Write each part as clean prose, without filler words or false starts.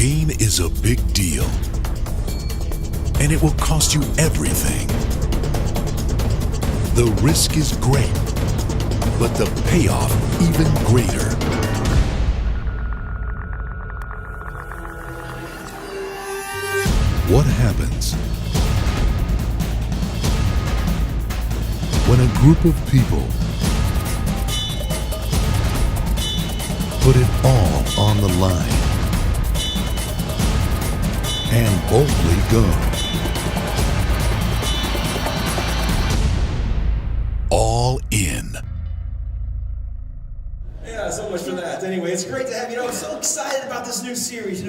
gain is a big deal, and it will cost you everything. The risk is great, but the payoff even greater. What happens when a group of people put it all on the line and boldly go all in? Yeah, so much for that. Anyway, it's great to have you. I'm so excited about this new series.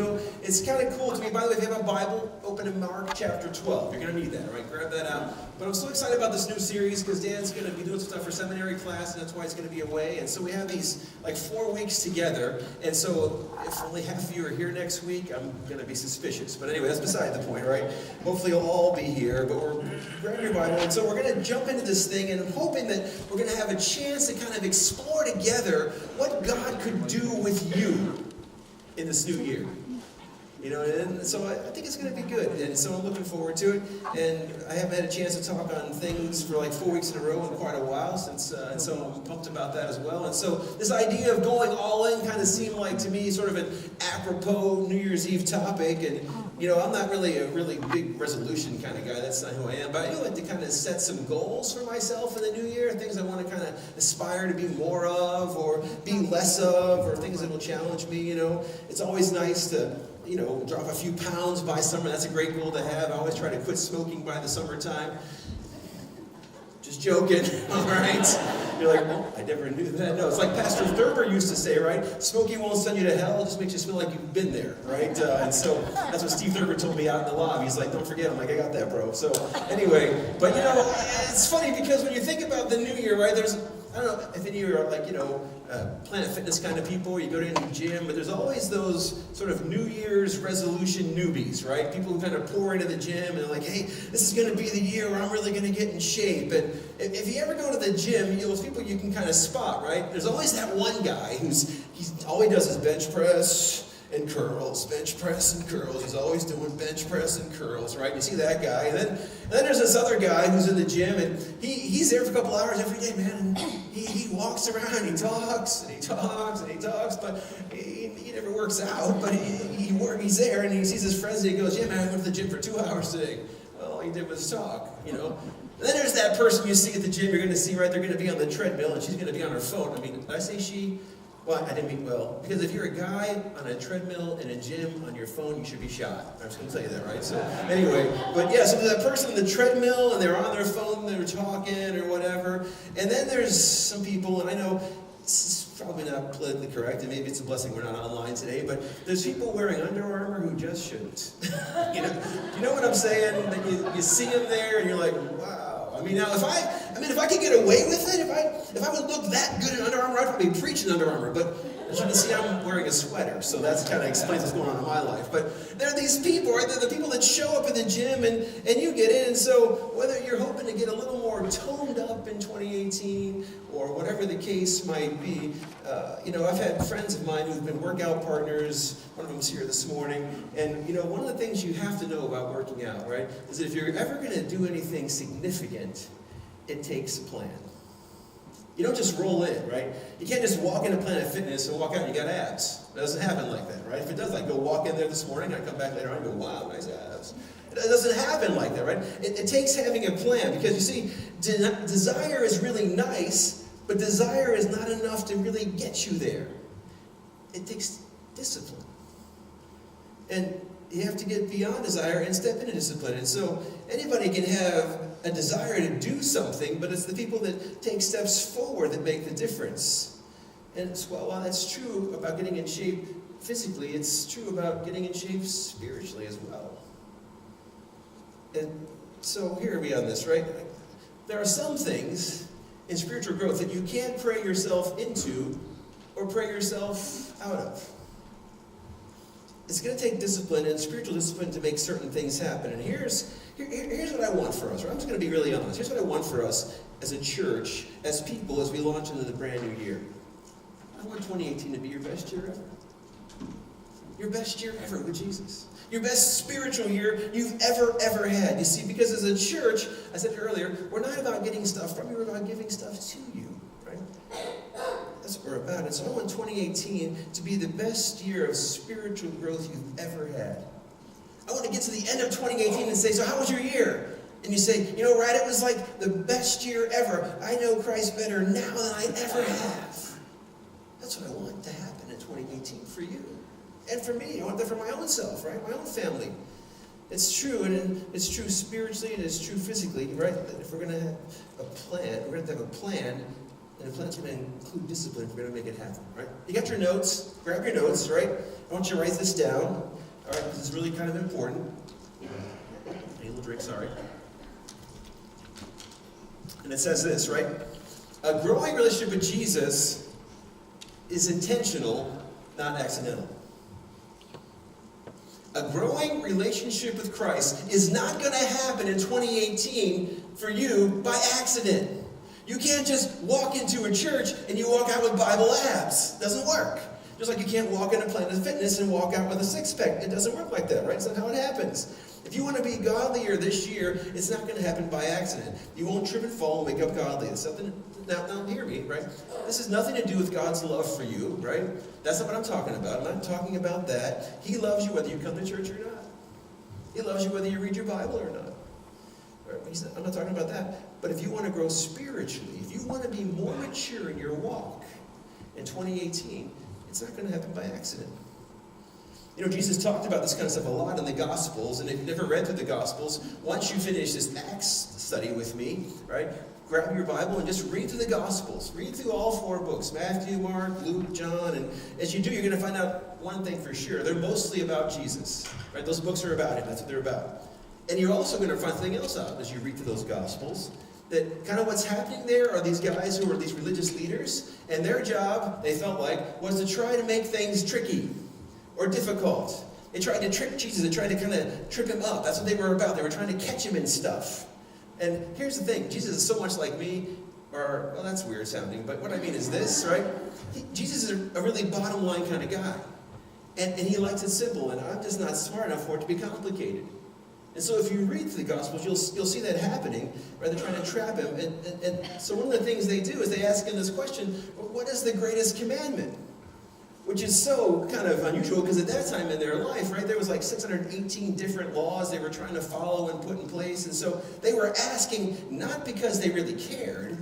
It's kind of cool to me. By the way, if you have a Bible, open to Mark chapter 12. You're going to need that, all right? Grab that out. But I'm so excited about this new series because Dan's going to be doing some stuff for seminary class, and that's why he's going to be away. And so we have these 4 weeks together. And so if only half of you are here next week, I'm going to be suspicious. But anyway, that's beside the point, right? Hopefully you'll all be here. But we're grabbing your Bible. And so we're going to jump into this thing, and I'm hoping that we're going to have a chance to kind of explore together what God could do with you in this new year. And so I think it's going to be good. And so I'm looking forward to it. And I haven't had a chance to talk on things for 4 weeks in a row in quite a while, and so I'm pumped about that as well. And so this idea of going all in kind of seemed like to me sort of an apropos New Year's Eve topic. And I'm not really a really big resolution kind of guy. That's not who I am. But I do like to kind of set some goals for myself in the new year, things I want to kind of aspire to be more of or be less of, or things that will challenge me. It's always nice to drop a few pounds by summer. That's a great goal to have. I always try to quit smoking by the summertime. Just joking, all right? You're like, oh, I never knew that. No, it's like Pastor Doerr used to say, right? Smoking won't send you to hell, it just makes you feel like you've been there, right? And so that's what Steve Doerr told me out in the lobby. He's like, don't forget. I'm like, I got that, bro. So anyway, but it's funny because when you think about the new year, right, I don't know if any of you are Planet Fitness kind of people, you go to any gym, but there's always those sort of New Year's resolution newbies, right? People who kind of pour into the gym and they're like, hey, this is going to be the year where I'm really going to get in shape. And if you ever go to the gym, those people you can kind of spot, right? There's always that one guy all he does is bench press and curls, bench press and curls. He's always doing bench press and curls, right? You see that guy. And then there's this other guy who's in the gym, and he's there for a couple hours every day, man. And he walks around, he talks, and he talks, and he talks, but he never works out. But he's there, and he sees his friends, and he goes, yeah, man, I went to the gym for 2 hours today. Well, all he did was talk, And then there's that person you see at the gym, you're going to see, right, they're going to be on the treadmill, and she's going to be on her phone. Did I say she? Well, I didn't mean well, because if you're a guy on a treadmill in a gym on your phone, you should be shot. I'm just going to tell you that, right? So anyway, but yeah, so there's that person on the treadmill, and they're on their phone, they're talking or whatever. And then there's some people, and I know this is probably not politically correct, and maybe it's a blessing we're not online today, but there's people wearing Under Armour who just shouldn't. You know what I'm saying? That you see them there, and you're like, wow. Now if I could get away with it, if I would look that good in Under Armour, I'd probably be preaching Under Armour. But as you can see, I'm wearing a sweater, so that kind of explains what's going on in my life. But there are these people, right? They're the people that show up in the gym, and you get in. And so whether you're hoping to get a little more toned up in 2018 or whatever the case might be, I've had friends of mine who've been workout partners. One of them's here this morning. And, one of the things you have to know about working out, right, is that if you're ever going to do anything significant, it takes a plan. You don't just roll in, right? You can't just walk into Planet Fitness and walk out and you got abs. It doesn't happen like that, right? If it does, go walk in there this morning, I come back later on and go, wow, nice abs. It doesn't happen like that, right? It takes having a plan because, you see, desire is really nice, but desire is not enough to really get you there. It takes discipline. And you have to get beyond desire and step into discipline. And so anybody can have a desire to do something, but it's the people that take steps forward that make the difference. And while that's true about getting in shape physically, it's true about getting in shape spiritually as well. And so here we are on this, right? There are some things in spiritual growth that you can't pray yourself into or pray yourself out of. It's going to take discipline and spiritual discipline to make certain things happen. And here's what I want for us. Right? I'm just going to be really honest. Here's what I want for us as a church, as people, as we launch into the brand new year. I want 2018 to be your best year ever. your best year ever with Jesus. Your best spiritual year you've ever had. You see, because as a church, I said earlier, we're not about getting stuff from you, we're about giving stuff to you, right? That's what we're about. And so I want 2018 to be the best year of spiritual growth you've ever had. I want to get to the end of 2018 and say, so how was your year? And you say, you know, right, it was like the best year ever. I know Christ better now than I ever have. That's what I want to happen in 2018 for you. And for me. I want that for my own self, right? My own family. It's true, and it's true spiritually, and it's true physically, right? That if we're going to have a plan, we're going to have a plan, and the plan's going to include discipline if we're going to make it happen, right? You got your notes. Grab your notes, right? I want you to write this down, all right, because it's really kind of important. A little drink, sorry. And it says this, right? A growing relationship with Jesus is intentional, not accidental. A growing relationship with Christ is not going to happen in 2018 for you by accident. You can't just walk into a church and you walk out with Bible abs. It doesn't work. Just like you can't walk into Planet Fitness and walk out with a six-pack. It doesn't work like that, right? It's not how it happens. If you want to be godlier this year, it's not going to happen by accident. You won't trip and fall and wake up godly. It's something. Now hear me, right? This has nothing to do with God's love for you, right? That's not what I'm talking about. I'm not talking about that. He loves you whether you come to church or not. He loves you whether you read your Bible or not. Right? I'm not talking about that. But if you want to grow spiritually, if you want to be more mature in your walk in 2018, it's not going to happen by accident. You know, Jesus talked about this kind of stuff a lot in the Gospels, and if you've never read through the Gospels, once you finish this Acts study with me, right, grab your Bible and just read through the Gospels. Read through all 4 books, Matthew, Mark, Luke, John, and as you do, you're going to find out one thing for sure. They're mostly about Jesus, right? Those books are about Him. That's what they're about. And you're also going to find something else out as you read through those Gospels, that kind of what's happening there are these guys who are these religious leaders, and their job, they felt like, was to try to make things tricky or difficult. They tried to trick Jesus. They tried to kind of trip Him up. That's what they were about. They were trying to catch Him in stuff. And here's the thing. Jesus is so much like me, or, well, that's weird sounding, but what I mean is this, right? Jesus is a really bottom line kind of guy. And He likes it simple, and I'm just not smart enough for it to be complicated. And so if you read through the Gospels, you'll see that happening, right? They're trying to trap Him. And so one of the things they do is they ask Him this question, what is the greatest commandment? Which is so kind of unusual because at that time in their life, right, there was like 618 different laws they were trying to follow and put in place. And so they were asking not because they really cared,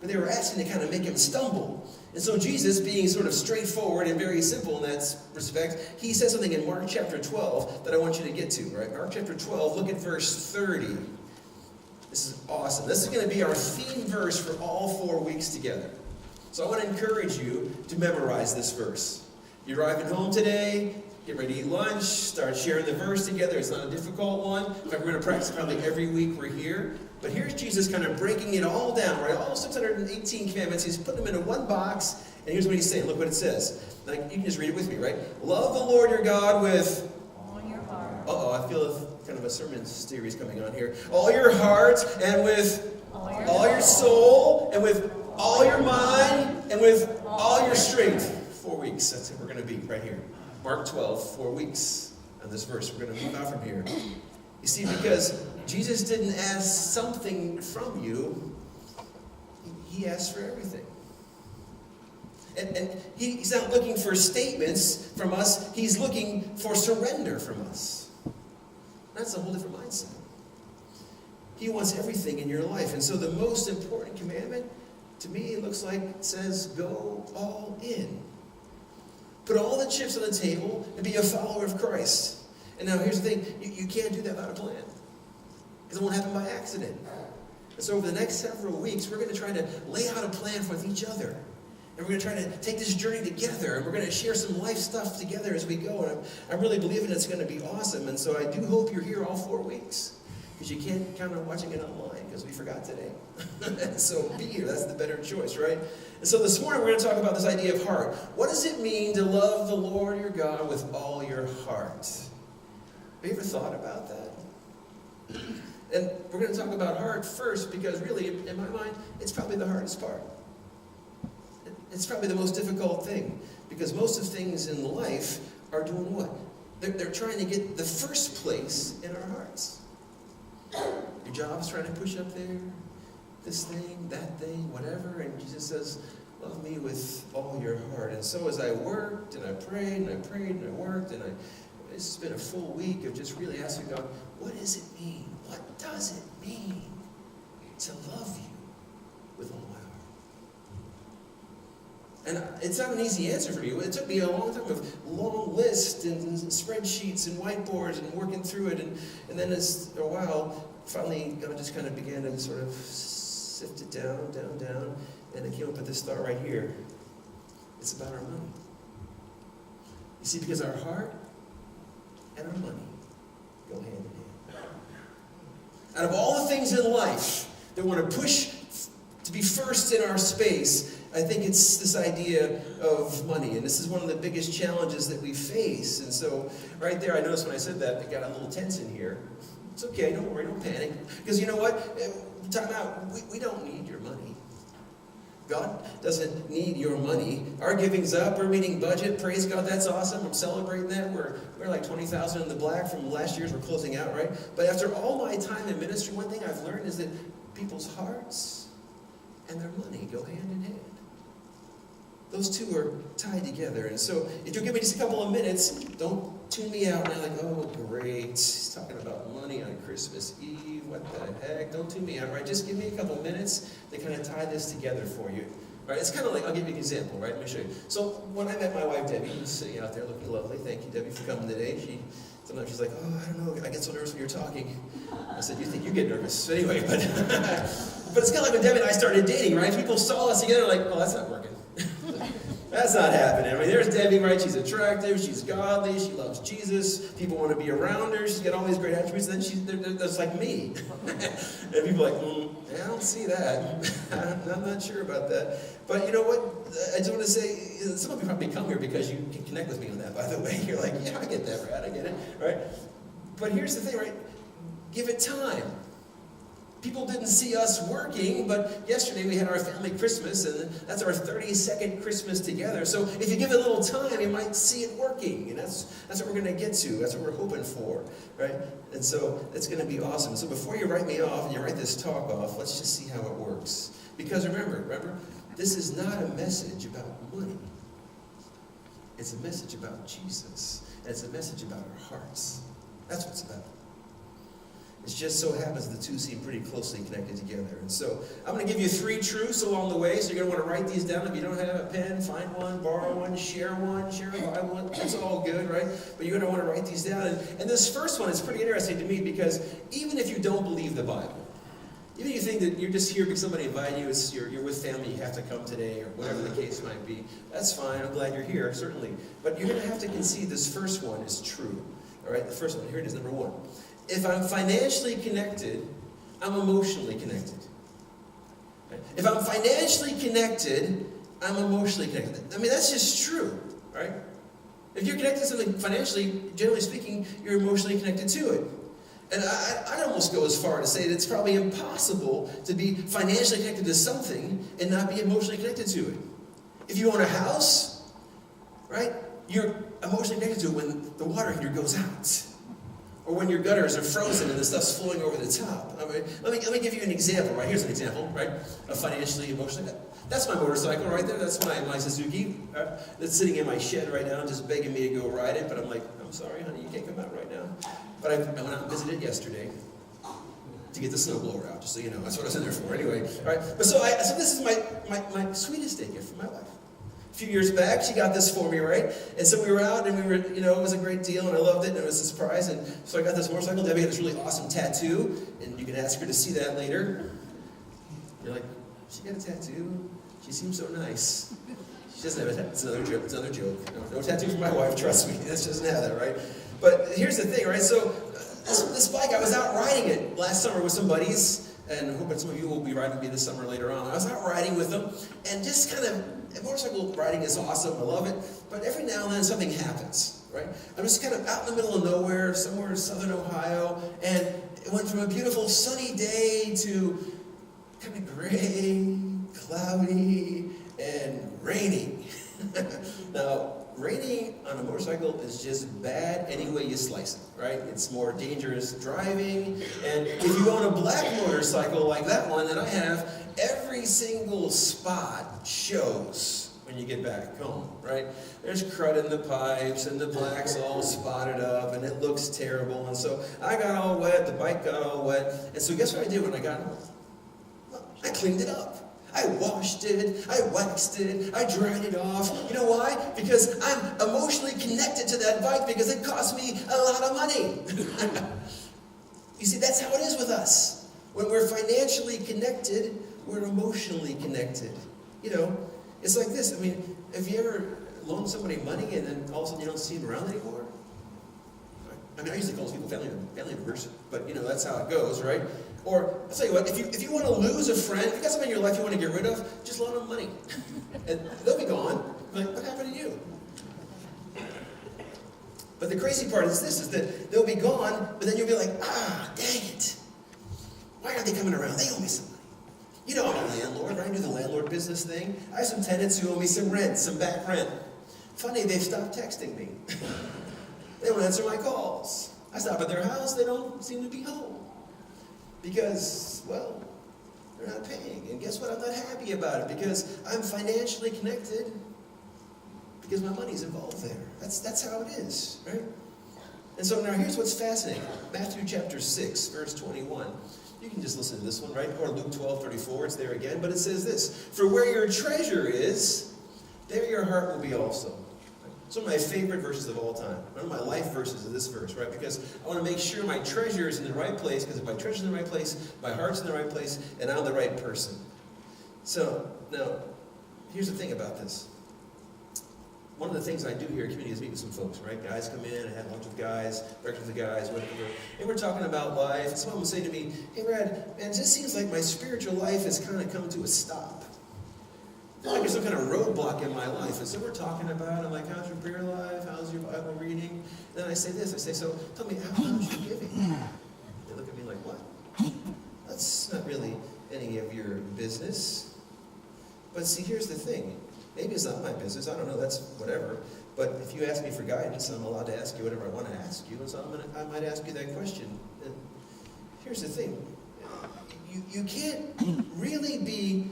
but they were asking to kind of make Him stumble. And so Jesus, being sort of straightforward and very simple in that respect, He says something in Mark chapter 12 that I want you to get to, right? Mark chapter 12, look at verse 30. This is awesome. This is going to be our theme verse for all 4 weeks together. So I want to encourage you to memorize this verse. You're driving home today, get ready to eat lunch, start sharing the verse together. It's not a difficult one. In fact, we're going to practice probably every week we're here. But here's Jesus kind of breaking it all down, right? All 618 commandments. He's putting them into one box. And here's what He's saying. Look what it says. Like, you can just read it with me, right? Love the Lord your God with all your heart. I feel kind of a sermon series coming on here. All your heart and with all your soul and with all your mind and with all your strength. 4 weeks. That's what we're going to be right here. Mark 12, 4 weeks on this verse. We're going to move out from here. You see, because Jesus didn't ask something from you. He asked for everything. And He's not looking for statements from us. He's looking for surrender from us. That's a whole different mindset. He wants everything in your life. And so the most important commandment, to me, it looks like it says, go all in. Put all the chips on the table and be a follower of Christ. And now here's the thing. You can't do that without a plan. Because it won't happen by accident. And so over the next several weeks, we're going to try to lay out a plan with each other. And we're going to try to take this journey together. And we're going to share some life stuff together as we go. And I'm really believing it's going to be awesome. And so I do hope you're here all 4 weeks. Because you can't count on watching it online because we forgot today. So be here. That's the better choice, right? And so this morning we're going to talk about this idea of heart. What does it mean to love the Lord your God with all your heart? Have you ever thought about that? And we're going to talk about heart first because really, in my mind, it's probably the hardest part. It's probably the most difficult thing because most of things in life are doing what? They're trying to get the first place in our hearts. Your job's trying to push up there, this thing, that thing, whatever, and Jesus says, love me with all your heart. And so as I worked, and I prayed, and I prayed, and I worked, and this has been a full week of just really asking God, what does it mean? What does it mean to love you with all my heart? And it's not an easy answer for me. It took me a long time of long lists and spreadsheets and whiteboards and working through it. And then as a while, finally, God just kind of began to sort of sift it down. And it came up with this thought right here. It's about our money. You see, because our heart and our money go hand in hand. Out of all the things in life that want to push to be first in our space, I think it's this idea of money. And this is one of the biggest challenges that we face. And so right there, I noticed when I said that, it got a little tense in here. It's okay, don't worry, don't panic. Because you know what? Time out, we don't need your money. God doesn't need your money. Our giving's up. We're meeting budget. Praise God, that's awesome. I'm celebrating that. We're like 20,000 in the black from last year's. We're closing out, right? But after all my time in ministry, one thing I've learned is that people's hearts and their money go hand in hand. Those two are tied together. And so if you'll give me just a couple of minutes, don't tune me out and I'm like, oh, great. He's talking about money on Christmas Eve. What the heck? Don't tune me out, right? Just give me a couple of minutes to kind of tie this together for you. Right? It's kind of like, I'll give you an example, right? Let me show you. So when I met my wife, Debbie, who's sitting out there looking lovely. Thank you, Debbie, for coming today. Sometimes she's like, oh, I don't know. I get so nervous when you're talking. I said, you think you get nervous. So anyway, but it's kind of like when Debbie and I started dating, right? People saw us together like, oh, that's not working. That's not happening. I mean, there's Debbie, right? She's attractive, she's godly, she loves Jesus. People want to be around her. She's got all these great attributes. And then that's like me. And people are like, I don't see that. I'm not sure about that. But you know what? I just want to say, some of you probably come here because you can connect with me on that, by the way. You're like, yeah, I get that, Brad. I get it, right? But here's the thing, right? Give it time. People didn't see us working, but yesterday we had our family Christmas, and that's our 32nd Christmas together. So if you give it a little time, you might see it working, and that's what we're going to get to. That's what we're hoping for, right? And so it's going to be awesome. So before you write me off and you write this talk off, let's just see how it works. Because remember, this is not a message about money. It's a message about Jesus, and it's a message about our hearts. That's what it's about. It just so happens the two seem pretty closely connected together. And so I'm going to give you 3 truths along the way. So you're going to want to write these down. If you don't have a pen, find one, borrow one, share a Bible. It's all good, right? But you're going to want to write these down. And this first one is pretty interesting to me because even if you don't believe the Bible, even if you think that you're just here because somebody invited you, you're with family, you have to come today, or whatever the case might be, that's fine. I'm glad you're here, certainly. But you're going to have to concede this first one is true. All right, the first one, here it is, number 1. If I'm financially connected, I'm emotionally connected. If I'm financially connected, I'm emotionally connected. I mean, that's just true, right? If you're connected to something financially, generally speaking, you're emotionally connected to it. And I'd almost go as far to say that it's probably impossible to be financially connected to something and not be emotionally connected to it. If you own a house, right, you're emotionally connected to it when the water heater goes out. Or when your gutters are frozen and the stuff's flowing over the top. I mean, let me give you an example, right? Here's an example, right? Of financially, emotionally. That's my motorcycle right there. That's my Suzuki. That's sitting in my shed right now, just begging me to go ride it. But I'm like, I'm sorry, honey, you can't come out right now. But I went out and visited yesterday to get the snowblower out, just so you know. That's what I was in there for. Anyway, all right. But so this is my sweetest day gift from my wife. A few years back, she got this for me, right? And so we were out, and we were, it was a great deal, and I loved it, and it was a surprise. And so I got this motorcycle. Debbie had this really awesome tattoo, and you can ask her to see that later. You're like, she got a tattoo? She seems so nice. She doesn't have a tattoo. It's another joke. It's another joke. No tattoo for my wife, trust me. She doesn't have that, right? But here's the thing, right? So this bike, I was out riding it last summer with some buddies, and I hope that some of you will be riding with me this summer later on. I was out riding with them, and just kind of, motorcycle riding is awesome, I love it, but every now and then something happens, right? I'm just kind of out in the middle of nowhere, somewhere in southern Ohio, and it went from a beautiful sunny day to kind of gray, cloudy, and raining. Now, riding on a motorcycle is just bad any way you slice it, right? It's more dangerous driving, and if you own a black motorcycle like that one that I have, every single spot shows when you get back home, right? There's crud in the pipes, and the black's all spotted up, and it looks terrible, and so I got all wet, the bike got all wet, and so guess what I did when I got home? Well, I cleaned it up. I washed it, I waxed it, I dried it off. You know why? Because I'm emotionally connected to that bike because it cost me a lot of money. You see, that's how it is with us. When we're financially connected, we're emotionally connected. You know, it's like this. I mean, have you ever loaned somebody money and then all of a sudden you don't see them around anymore? I mean, I usually call those people family members, but you know, that's how it goes, right? Or, I'll tell you what, if you want to lose a friend, if you got somebody in your life you want to get rid of, just loan them money. And they'll be gone. Like, what happened to you? But the crazy part is this, is that they'll be gone, but then you'll be like, dang it. Why aren't they coming around? They owe me some money. You know, I'm a landlord, right? I do the landlord business thing. I have some tenants who owe me some rent, some back rent. Funny, they've stopped texting me. They don't answer my calls. I stop at their house, they don't seem to be home. Because, well, they're not paying. And guess what? I'm not happy about it because I'm financially connected because my money's involved there. That's how it is, right? And so now here's what's fascinating. Matthew chapter 6, verse 21. You can just listen to this one, right? Or Luke 12:34, it's there again. But it says this, for where your treasure is, there your heart will be also. It's one of my favorite verses of all time. One of my life verses is this verse, right? Because I want to make sure my treasure is in the right place, because if my treasure's in the right place, my heart's in the right place, and I'm the right person. So, now, here's the thing about this. One of the things I do here at community is meet with some folks, right? Guys come in, I have lunch with guys, breakfast with guys, whatever. And we're talking about life. And someone will say to me, hey, Brad, man, it just seems like my spiritual life has kind of come to a stop. Like there's some kind of roadblock in my life. And so we're talking about, I'm like, how's your prayer life? How's your Bible reading? And then I say this, I say, so tell me, how's your giving? They look at me like, what? That's not really any of your business. But see, here's the thing. Maybe it's not my business. I don't know. That's whatever. But if you ask me for guidance, I'm allowed to ask you whatever I want to ask you. And so I might ask you that question. And here's the thing. You can't really be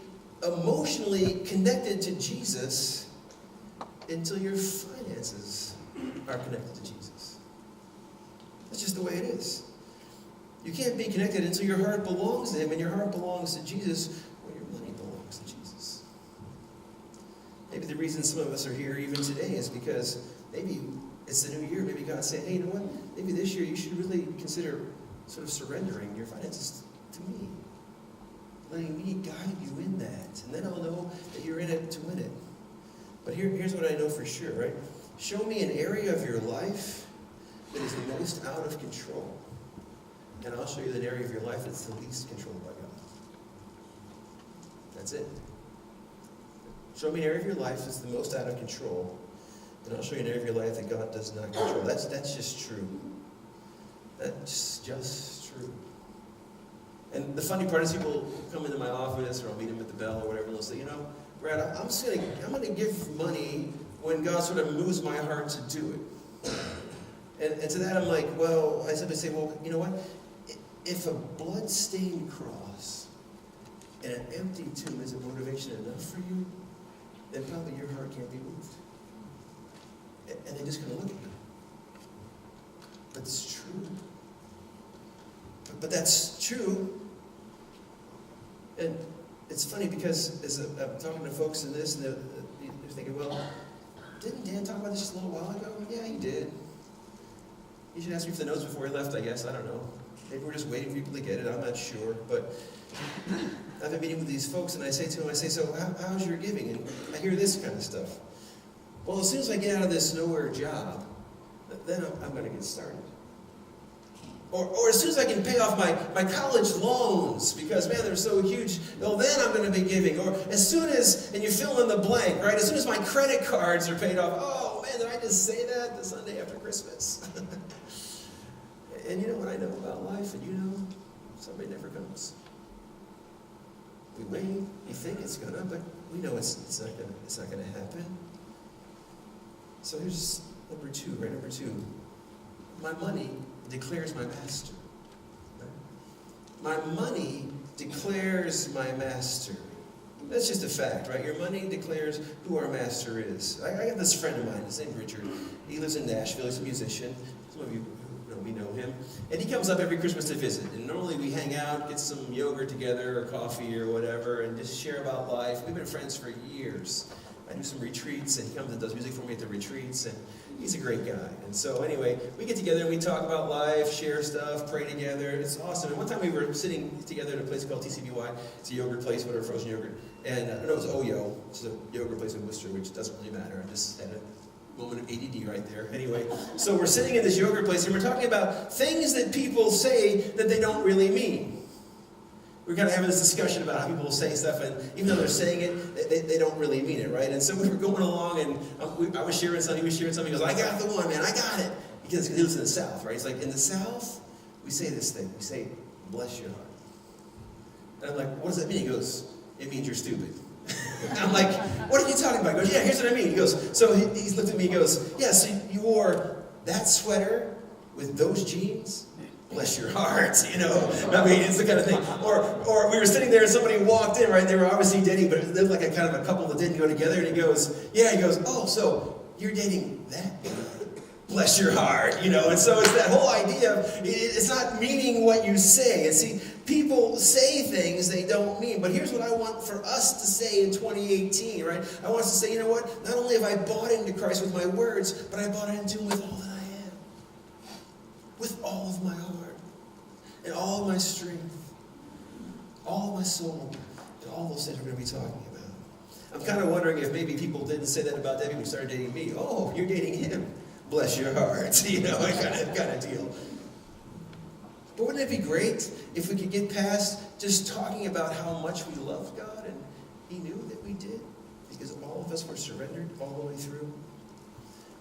emotionally connected to Jesus until your finances are connected to Jesus. That's just the way it is. You can't be connected until your heart belongs to Him, and your heart belongs to Jesus, or your money belongs to Jesus. Maybe the reason some of us are here even today is because maybe it's the new year. Maybe God's saying, hey, you know what? Maybe this year you should really consider sort of surrendering your finances to me. Letting me guide you in that. And then I'll know that you're in it to win it. But here's what I know for sure, right? Show me an area of your life that is the most out of control. And I'll show you an area of your life that's the least controlled by God. That's it. Show me an area of your life that's the most out of control. And I'll show you an area of your life that God does not control. That's just true. That's just true. And the funny part is people come into my office, or I'll meet them at the Bell or whatever, and they'll say, you know, Brad, I'm gonna give money when God sort of moves my heart to do it. And to that I'm like, well, I simply say, well, you know what? If a blood-stained cross and an empty tomb is a motivation enough for you, then probably your heart can't be moved. And they just kind of look at me. But it's true. But that's true. And it's funny because as I'm talking to folks in this, and they're thinking, well, didn't Dan talk about this just a little while ago? Yeah, he did. You should ask me for the notes before he left, I guess. I don't know. Maybe we're just waiting for people to get it. I'm not sure. But I've been meeting with these folks, and I say to them, so how's your giving? And I hear this kind of stuff. Well, as soon as I get out of this nowhere job, then I'm going to get started. Or as soon as I can pay off my college loans, because, man, they're so huge, well, then I'm going to be giving. Or as soon as, and you fill in the blank, right? As soon as my credit cards are paid off, oh, man, did I just say that the Sunday after Christmas? And you know what I know about life, and you know, somebody never comes. We wait, we think it's going to, but we know it's not going to happen. So here's number two, right? Number two. My money declares my master. My money declares my master. That's just a fact, right? Your money declares who our master is. I have this friend of mine, his name's Richard. He lives in Nashville, he's a musician. Some of you we know him. And he comes up every Christmas to visit. And normally we hang out, get some yogurt together or coffee or whatever, and just share about life. We've been friends for years. I do some retreats, and he comes and does music for me at the retreats, and he's a great guy. And so anyway, we get together and we talk about life, share stuff, pray together. It's awesome. And one time we were sitting together at a place called TCBY. It's a yogurt place, whatever, frozen yogurt. And no, it was Oyo, which is a yogurt place in Worcester, which doesn't really matter. I just had a moment of ADD right there. Anyway, so we're sitting in this yogurt place, and we're talking about things that people say that they don't really mean. We're kind of having this discussion about how people will say stuff, and even though they're saying it, they don't really mean it, right? And so we were going along, and I was sharing something, he was sharing something. He goes, I got the one, man, I got it. Because he lives in the South, right? He's like, in the South, we say this thing. We say, bless your heart. And I'm like, what does that mean? He goes, it means you're stupid. And I'm like, what are you talking about? He goes, yeah, here's what I mean. He goes, so he's looked at me, he goes, yeah, so you wore that sweater with those jeans? Bless your heart, you know. I mean, it's the kind of thing. Or we were sitting there and somebody walked in, right? They were obviously dating, but it looked like a kind of a couple that didn't go together. And he goes, oh, so you're dating that guy. Bless your heart, you know. And so it's that whole idea of, it's not meaning what you say. And see, people say things they don't mean. But here's what I want for us to say in 2018, right? I want us to say, you know what? Not only have I bought into Christ with my words, but I bought into him with all that I am. With all of my heart. And all of my strength. All of my soul. And all those things we're going to be talking about. I'm kind of wondering if maybe people didn't say that about Debbie when you started dating me. Oh, you're dating him. Bless your heart, you know, kind of deal. But wouldn't it be great if we could get past just talking about how much we love God, and he knew that we did, because all of us were surrendered all the way through?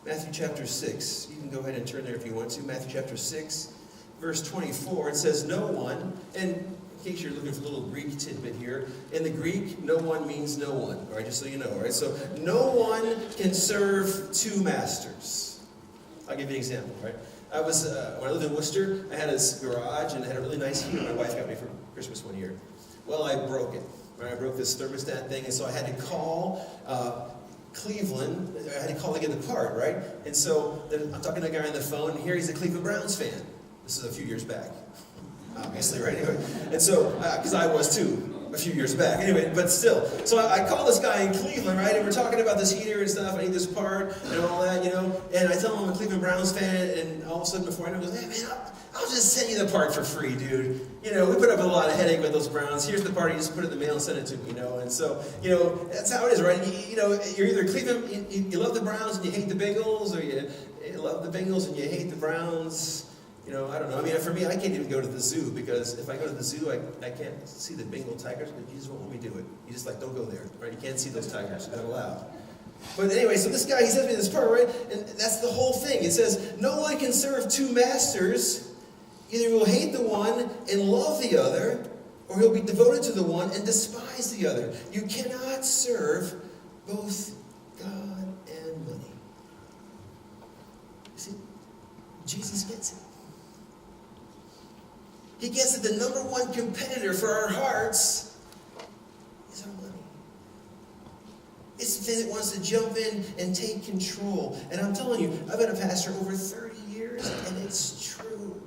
Matthew chapter 6, you can go ahead and turn there if you want to. Matthew chapter 6, verse 24, it says, no one, and in case you're looking for a little Greek tidbit here, in the Greek, no one means no one, all right, just so you know, all right? So, no one can serve two masters. I'll give you an example, right? I was, when I lived in Worcester, I had this garage, and it had a really nice heater my wife got me for Christmas one year. Well, I broke it, right? I broke this thermostat thing, and so I had to call Cleveland. I had to call to get the part, right? And so I'm talking to a guy on the phone, and here he's a Cleveland Browns fan. This is a few years back, obviously, right? Anyway, and so, because I was too, a few years back. Anyway, but still. So I called this guy in Cleveland, right? And we're talking about this heater and stuff. I need this part and all that, you know. And I tell him I'm a Cleveland Browns fan, and all of a sudden before I know, he goes, hey, man, I'll just send you the part for free, dude. You know, we put up a lot of headache with those Browns. Here's the part, you just put it in the mail and send it to me, you know. And so, you know, that's how it is, right? You know, you're either Cleveland, you love the Browns and you hate the Bengals, or you love the Bengals and you hate the Browns. You know, I don't know. I mean, for me, I can't even go to the zoo, because if I go to the zoo, I can't see the Bengal tigers, but you just won't let me do it. You just like, don't go there, right? You can't see those tigers. You're not allowed. But anyway, so this guy, he sends me this part, right? And that's the whole thing. It says, no one can serve two masters. Either he will hate the one and love the other, or he'll be devoted to the one and despise the other. You cannot serve both God and money. You see, Jesus gets it. He gets that the number one competitor for our hearts is our money. It's the thing that wants to jump in and take control. And I'm telling you, I've been a pastor over 30 years, and it's true.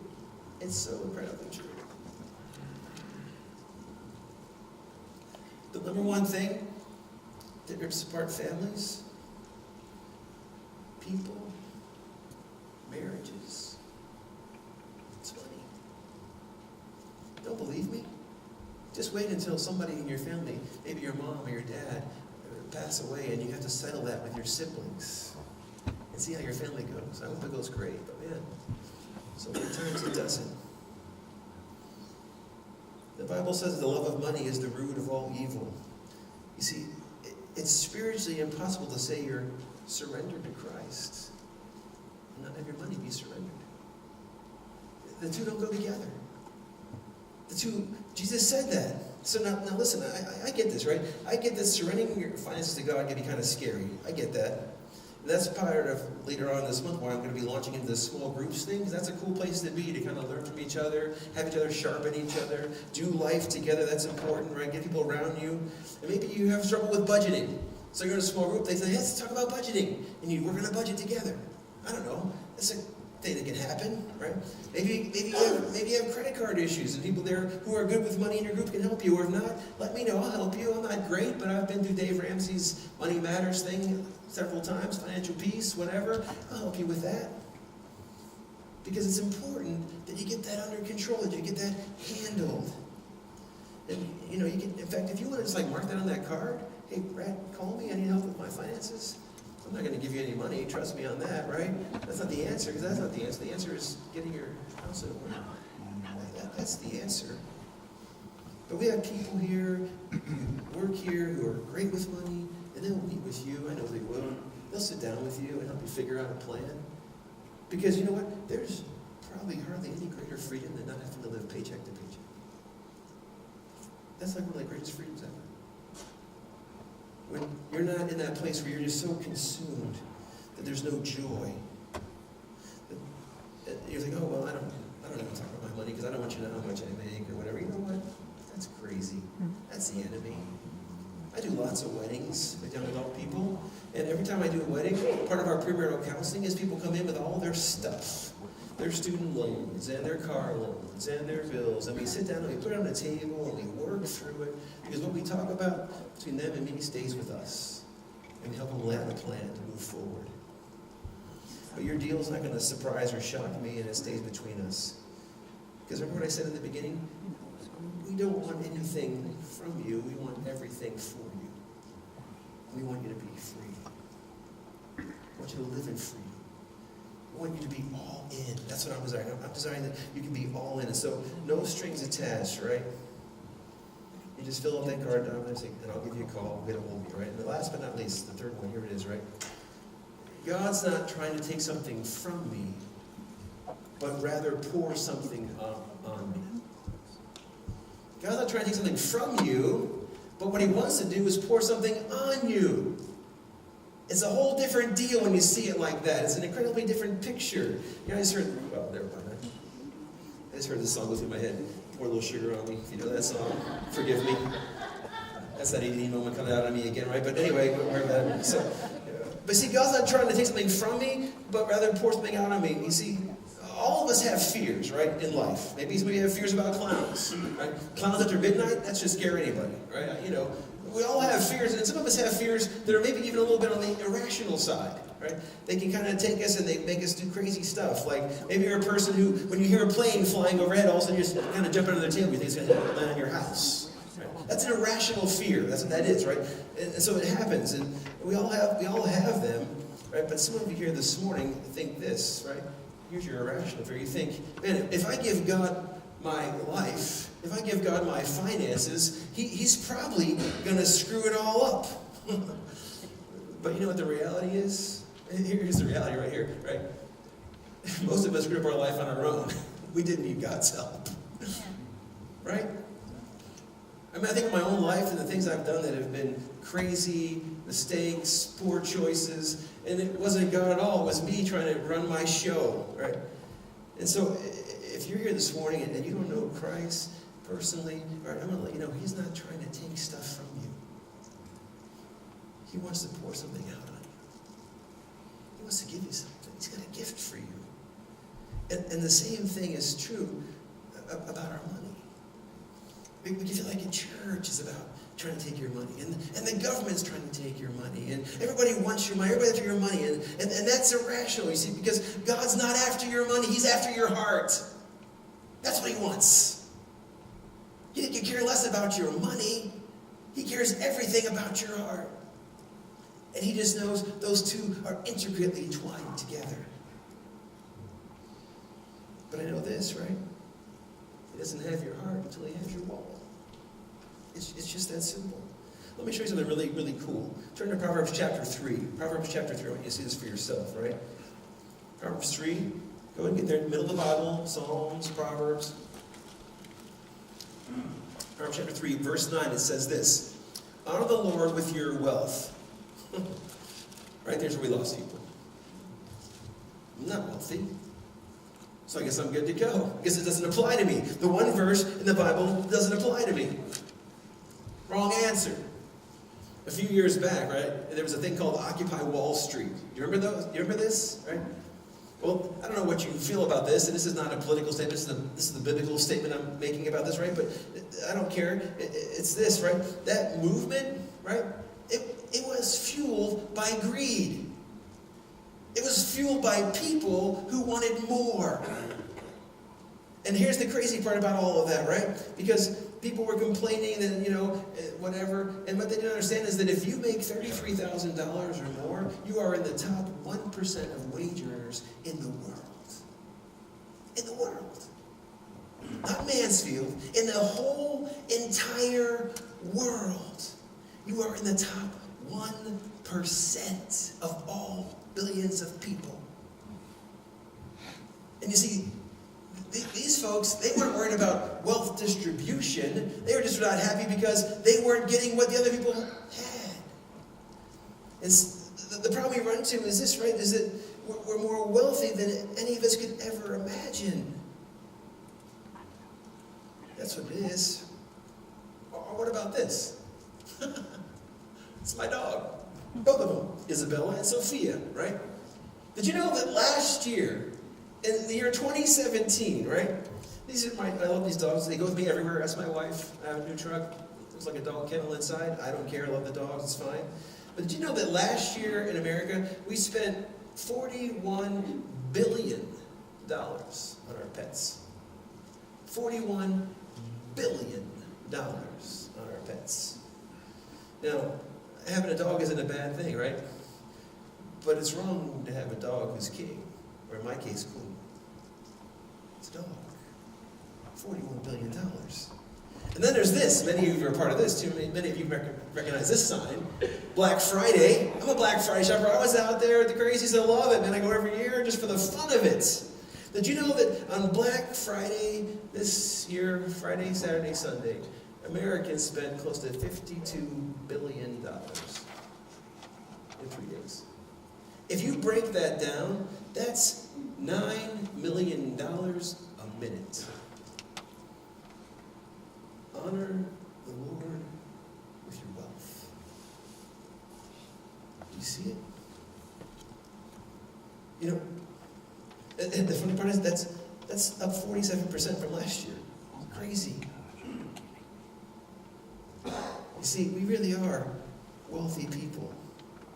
It's so incredibly true. The number one thing that rips apart families, people, marriages, it's money. Don't believe me? Just wait until somebody in your family, maybe your mom or your dad, pass away, and you have to settle that with your siblings. And see how your family goes. I hope it goes great, but man, so many times it doesn't. The Bible says the love of money is the root of all evil. You see, it's spiritually impossible to say you're surrendered to Christ and not have your money be surrendered. The two don't go together. The two, Jesus said that. So now listen, I get this, right? I get that surrendering your finances to God can be kind of scary. I get that. That's part of later on this month why I'm going to be launching into the small groups thing. That's a cool place to be, to kind of learn from each other, have each other sharpen each other, do life together. That's important, right? Get people around you. And maybe you have trouble with budgeting. So you're in a small group, they say, hey, let's talk about budgeting. And you work on a budget together. I don't know. That's a thing that can happen, right? Maybe you have credit card issues, and people there who are good with money in your group can help you. Or if not, let me know. I'll help you. I'm not great, but I've been through Dave Ramsey's Money Matters thing several times, financial peace, whatever. I'll help you with that. Because it's important that you get that under control, that you get that handled. And you know, you can, in fact, if you want to just like mark that on that card, hey, Brad, call me. I need help with my finances. I'm not going to give you any money. Trust me on that, right? That's not the answer, because that's not the answer. The answer is getting your house in order. That's the answer. But we have people here who work here who are great with money, and they'll meet with you. I know they will. They'll sit down with you and help you figure out a plan. Because you know what? There's probably hardly any greater freedom than not having to live paycheck to paycheck. That's like one of the greatest freedoms ever. When you're not in that place where you're just so consumed that there's no joy. That you're thinking, oh, well, I don't even talk about my money because I don't want you to know how much I make or whatever. You know what? That's crazy. That's the enemy. I do lots of weddings with young adult people, and every time I do a wedding, part of our premarital counseling is people come in with all their stuff. Their student loans, and their car loans, and their bills, and we sit down and we put it on the table and we work through it, because what we talk about between them and me stays with us, and we help them land a plan to move forward. But your deal is not going to surprise or shock me, and it stays between us. Because remember what I said in the beginning? We don't want anything from you, we want everything for you. We want you to be free. We want you to live in freedom. I want you to be all in. That's what I'm desiring. I'm desiring that you can be all in. And so, no strings attached, right? You just fill out that card, and I'll give you a call, get a hold of you, right? And the last but not least, the third one, here it is, right? God's not trying to take something from me, but rather pour something on me. God's not trying to take something from you, but what he wants to do is pour something on you. It's a whole different deal when you see it like that. It's an incredibly different picture. You know, I just heard, well, never mind. I just heard this song go through my head. Pour a little sugar on me. If you know that song, forgive me. That's that 18 moment coming out on me again, right? But anyway, wherever that. So, but see, God's not trying to take something from me, but rather pour something out on me. You see, all of us have fears, right, in life. Maybe somebody have fears about clowns, right? Clowns after midnight, that should scare anybody, right? You know, we all have fears, and some of us have fears that are maybe even a little bit on the irrational side, right? They can kind of take us and they make us do crazy stuff. Like maybe you're a person who, when you hear a plane flying overhead, all of a sudden you just kind of jump under the table. You think it's going to land on your house. Right? That's an irrational fear. That's what that is, right? And so it happens, and we all have them, right? But some of you here this morning think this, right? Here's your irrational fear. You think, man, if I give God my life, if I give God my finances, he's probably going to screw it all up. But you know what the reality is? Here's the reality right here, right? Most of us screwed up our life on our own. We didn't need God's help. Right? I mean, I think of my own life and the things I've done that have been crazy, mistakes, poor choices, and it wasn't God at all. It was me trying to run my show, right? And so, if you're here this morning and you don't know Christ personally, all right, I'm going to let you know, he's not trying to take stuff from you. He wants to pour something out on you. He wants to give you something. He's got a gift for you. And the same thing is true about our money. We can feel like a church is about trying to take your money. And the government's trying to take your money. And everybody wants your money. Everybody's after your money. And that's irrational, you see, because God's not after your money. He's after your heart. That's what he wants. He could care less about your money. He cares everything about your heart. And he just knows those two are intricately twined together. But I know this, right? He doesn't have your heart until he has your wallet. It's just that simple. Let me show you something really, really cool. Turn to Proverbs chapter 3. Proverbs chapter 3. I want you to see this for yourself, right? Proverbs 3. Go ahead and get there in the middle of the Bible. Psalms, Proverbs. Proverbs chapter 3, verse 9. It says this. Honor the Lord with your wealth. Right? Right? There's where we lost people. I'm not wealthy. So I guess I'm good to go. I guess it doesn't apply to me. The one verse in the Bible doesn't apply to me. Wrong answer. A few years back, right, there was a thing called Occupy Wall Street. You remember those? You remember this? Right? Well, I don't know what you feel about this, and this is not a political statement. This is the biblical statement I'm making about this, right? But I don't care. It's this, right? That movement, right? It was fueled by greed. It was fueled by people who wanted more. And here's the crazy part about all of that, right? Because people were complaining and, whatever. And what they didn't understand is that if you make $33,000 or more, you are in the top 1% of wage earners in the world. In the world. Not Mansfield. In the whole entire world. You are in the top 1% of all billions of people. And you see, these folks, they weren't worried about wealth distribution. They were just not happy because they weren't getting what the other people had. And the problem we run into is this, right? Is that we're more wealthy than any of us could ever imagine. That's what it is. Or what about this? It's my dog. Both of them, Isabella and Sophia, right? Did you know that last year, in the year 2017, right? I love these dogs. They go with me everywhere. Ask my wife. I have a new truck. There's like a dog kennel inside. I don't care. I love the dogs. It's fine. But did you know that last year in America, we spent $41 billion on our pets? $41 billion on our pets. Now, having a dog isn't a bad thing, right? But it's wrong to have a dog who's king, or in my case, queen. It's a dog. $41 billion. And then there's this. Many of you are part of this too. Many of you recognize this sign. Black Friday. I'm a Black Friday shopper. I was out there with the crazies. I love it, man. I go every year just for the fun of it. Did you know that on Black Friday this year, Friday, Saturday, Sunday, Americans spent close to $52 billion in 3 days? If you break that down, that's $9 million a minute. Honor the Lord with your wealth. Do you see it? And the funny part is that's up 47% from last year. Crazy. You see, we really are wealthy people.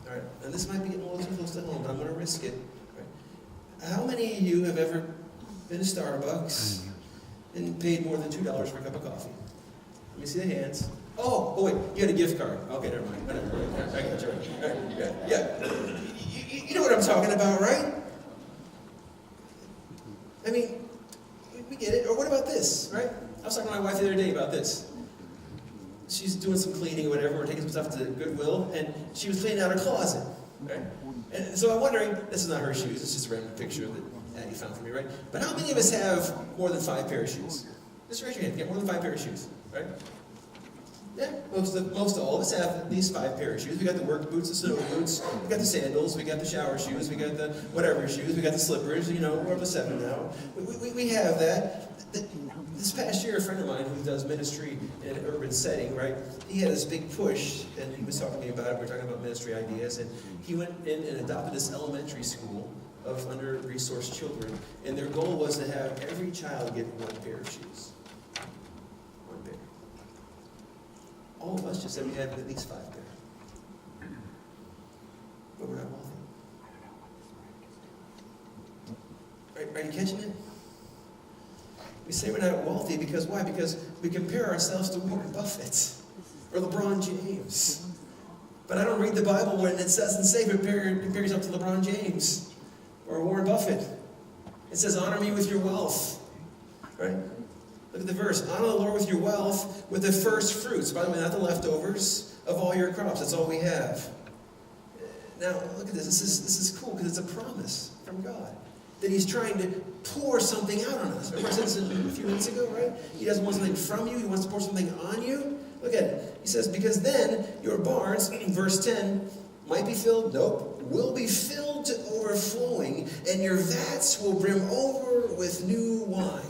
All right, and this might be getting a little too close to home, but I'm going to risk it. Right. How many of you have ever been to Starbucks and paid more than $2 for a cup of coffee? Let me see the hands. Oh wait, you had a gift card. Okay, never mind. I got you. Right. Yeah. You know what I'm talking about, right? I mean, we get it. Or what about this, right? I was talking to my wife the other day about this. She's doing some cleaning or whatever, or taking some stuff to Goodwill, and she was cleaning out her closet, right? And so I'm wondering, this is not her shoes, it's just a random picture that Addie found for me, right? But how many of us have more than 5 pair of shoes? Just raise your hand, get more than 5 pair of shoes, right? Yeah, most all of us have at least 5 pair of shoes. We got the work boots, the snow boots, we got the sandals, we got the shower shoes, we got the whatever shoes, we got the slippers, we're up to 7 now. We have that. This past year, a friend of mine who does ministry in an urban setting, right, he had this big push, and he was talking to me about it. We were talking about ministry ideas, and he went in and adopted this elementary school of under-resourced children, and their goal was to have every child get 1 pair of shoes. 1 pair. All of us just said we had at least 5 pair. But we're not wealthy. Are you catching it? We say we're not wealthy because why? Because we compare ourselves to Warren Buffett or LeBron James. But I don't read the Bible when it doesn't say compare yourself to LeBron James or Warren Buffett. It says honor me with your wealth. Right? Look at the verse. Honor the Lord with your wealth, with the first fruits. By the way, not the leftovers of all your crops. That's all we have. Now, look at this. This is cool because it's a promise from God. That he's trying to pour something out on us. Remember I said this a few minutes ago, right? He doesn't want something from you. He wants to pour something on you. Look at it. He says, because then your barns, verse 10, might be filled. Nope. will be filled to overflowing, and your vats will brim over with new wine.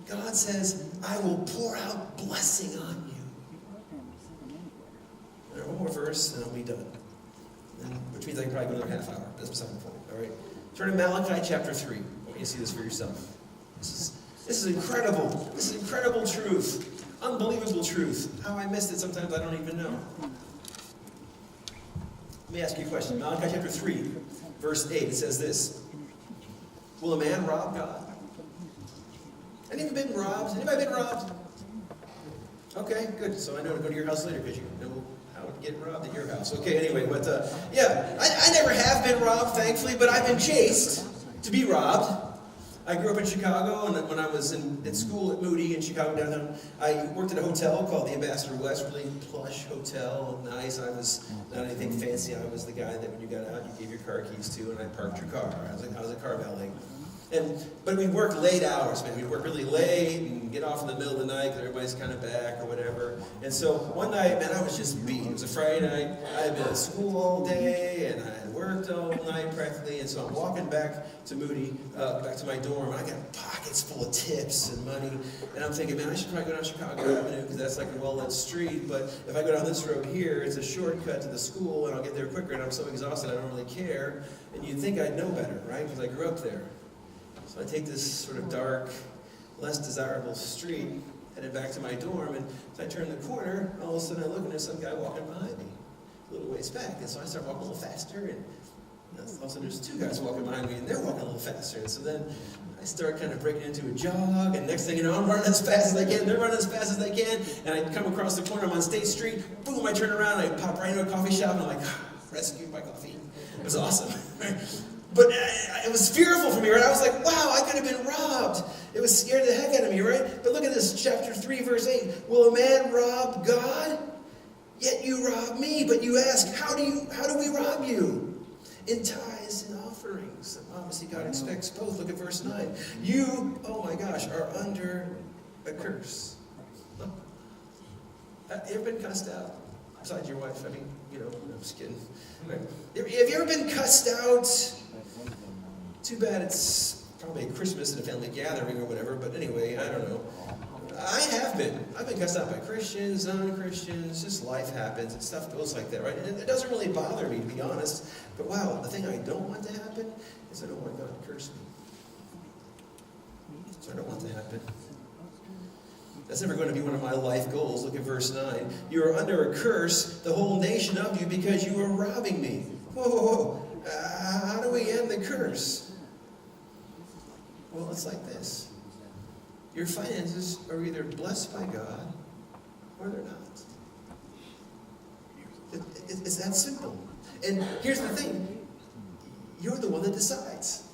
God says, I will pour out blessing on you. All right, one more verse, and I'll be done. Which means I can probably go another half hour. That's beside the point. All right. Turn to Malachi chapter 3. I want you to see this for yourself. This is incredible. This is incredible truth. Unbelievable truth. How I missed it sometimes I don't even know. Let me ask you a question. Malachi chapter 3, verse 8. It says this. Will a man rob God? Anyone been robbed? Anybody been robbed? Okay, good. So I know to go to your house later because you know how to get robbed at your house. Okay, anyway, but yeah, I never have been robbed, thankfully, but I've been chased to be robbed. I grew up in Chicago, and when I was in school at Moody in Chicago downtown, I worked at a hotel called the Ambassador West, really plush hotel, nice. I was not anything fancy. I was the guy that when you got out, you gave your car keys to, and I parked your car. I was a car valet. But we'd work late hours, man. We'd work really late and get off in the middle of the night because everybody's kind of back or whatever. And so one night, man, I was just beat. It was a Friday night. I had been at school all day, and I had worked all night practically. And so I'm walking back to Moody, back to my dorm, and I got pockets full of tips and money. And I'm thinking, man, I should probably go down Chicago Avenue because that's like a well-lit street. But if I go down this road here, it's a shortcut to the school, and I'll get there quicker. And I'm so exhausted, I don't really care. And you'd think I'd know better, right? Because I grew up there. So I take this sort of dark, less desirable street, headed back to my dorm, and as I turn the corner, all of a sudden I look and there's some guy walking behind me, a little ways back. And so I start walking a little faster, and all of a sudden there's two guys walking behind me, and they're walking a little faster. And so then I start kind of breaking into a jog, and next thing you know, I'm running as fast as I can, they're running as fast as they can, and I come across the corner, I'm on State Street, boom, I turn around, I pop right into a coffee shop, and I'm like, rescued by coffee. It was awesome. But it was fearful for me, right? I was like, wow, I could have been robbed. It was scared the heck out of me, right? But look at this, chapter 3, verse 8. Will a man rob God? Yet you rob me. But you ask, how do we rob you? In tithes and offerings. And obviously God expects both. Look at verse 9. You, oh my gosh, are under a curse. Have you ever been cussed out? Besides your wife, I mean, you know, I'm just kidding. Right? Have you ever been cussed out? Too bad it's probably Christmas and a family gathering or whatever, but anyway, I don't know. I have been. I've been cussed out by Christians, non-Christians, just life happens and stuff goes like that, right? And it doesn't really bother me, to be honest. But wow, the thing I don't want to happen is I don't want God to curse me. So I don't want to happen. That's never going to be one of my life goals. Look at verse 9. You are under a curse, the whole nation of you, because you are robbing me. Whoa, whoa, whoa. How do we end the curse? Well, it's like this. Your finances are either blessed by God or they're not. It's that simple. And here's the thing. You're the one that decides.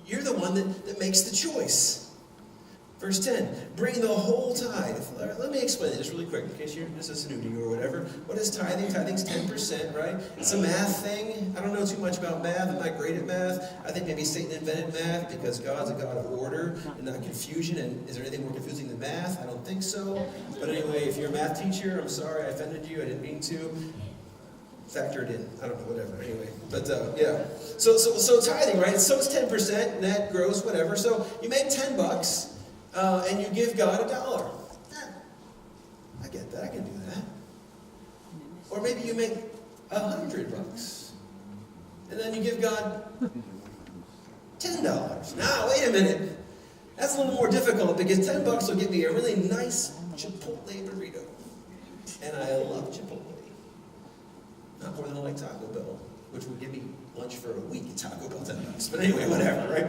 You're the one that makes the choice. Verse 10, bring the whole tithe. Let me explain this really quick in case you're just a snooty or whatever. What is tithing? Tithing's 10%, right? It's a math thing. I don't know too much about math. I'm not great at math. I think maybe Satan invented math because God's a God of order and not confusion. And is there anything more confusing than math? I don't think so. But anyway, if you're a math teacher, I'm sorry I offended you. I didn't mean to. Factor it in. I don't know, whatever. Anyway, but yeah. So tithing, right? So it's 10%, net, gross, whatever. So you make $10. And you give God $1. I get that. I can do that. Or maybe you make $100, and then you give God $10. Now, wait a minute. That's a little more difficult because $10 will get me a really nice Chipotle burrito, and I love Chipotle. Not more than I like Taco Bell, which would give me lunch for a week at Taco Bell $10. But anyway, whatever, right?